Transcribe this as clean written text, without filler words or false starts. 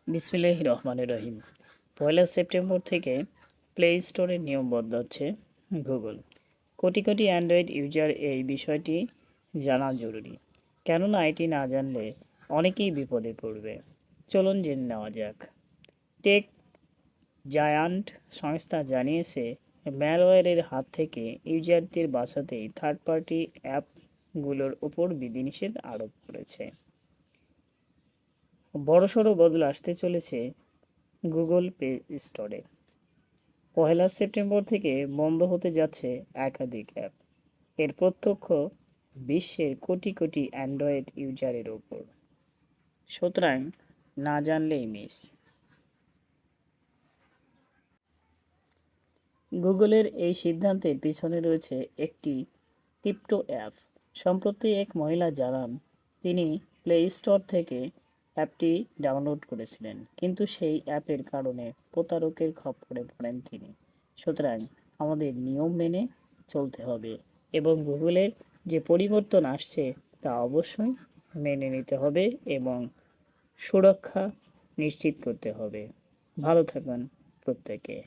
বিসমিল্লাহির রহমানির রহিম। 1 সেপ্টেম্বর থেকে প্লে স্টোরে নিয়ম বদলাচ্ছে Google. Crore crore Android user এই বিষয়টি জানা জরুরি, কেননা এটি না জানলে অনেকেই বিপদে পড়বে। চলুন জেনে নেওয়া যাক। টেক জায়ান্ট সংস্থা জানিয়েছে, ম্যালওয়্যারের হাত থেকে ইউজারদের বাঁচাতেই থার্ড পার্টি অ্যাপগুলোর ওপর বিধিনিষেধ আরোপ করেছে। বড়সড় বদল আসতে চলেছে গুগল প্লে স্টোরে। 1 সেপ্টেম্বর থেকে বন্ধ হতে যাচ্ছে একাধিক অ্যাপ। এর প্রত্যক্ষ বিশ্বের কোটি কোটি অ্যান্ড্রয়েড ইউজারের ওপর। সুতরাং না জানলেই মিস। গুগলের এই সিদ্ধান্তের পিছনে রয়েছে একটি ক্রিপ্টো অ্যাপ। সম্প্রতি এক মহিলা জানান, তিনি প্লে স্টোর থেকে অ্যাপটি ডাউনলোড করেছিলেন, কিন্তু সেই অ্যাপের কারণে প্রতারকের খপ্পরে পড়েন তিনি। সুতরাং আমাদের নিয়ম মেনে চলতে হবে এবং গুগলের যে পরিবর্তন আসছে তা অবশ্যই মেনে নিতে হবে এবং সুরক্ষা নিশ্চিত করতে হবে। ভালো থাকুন প্রত্যেকে।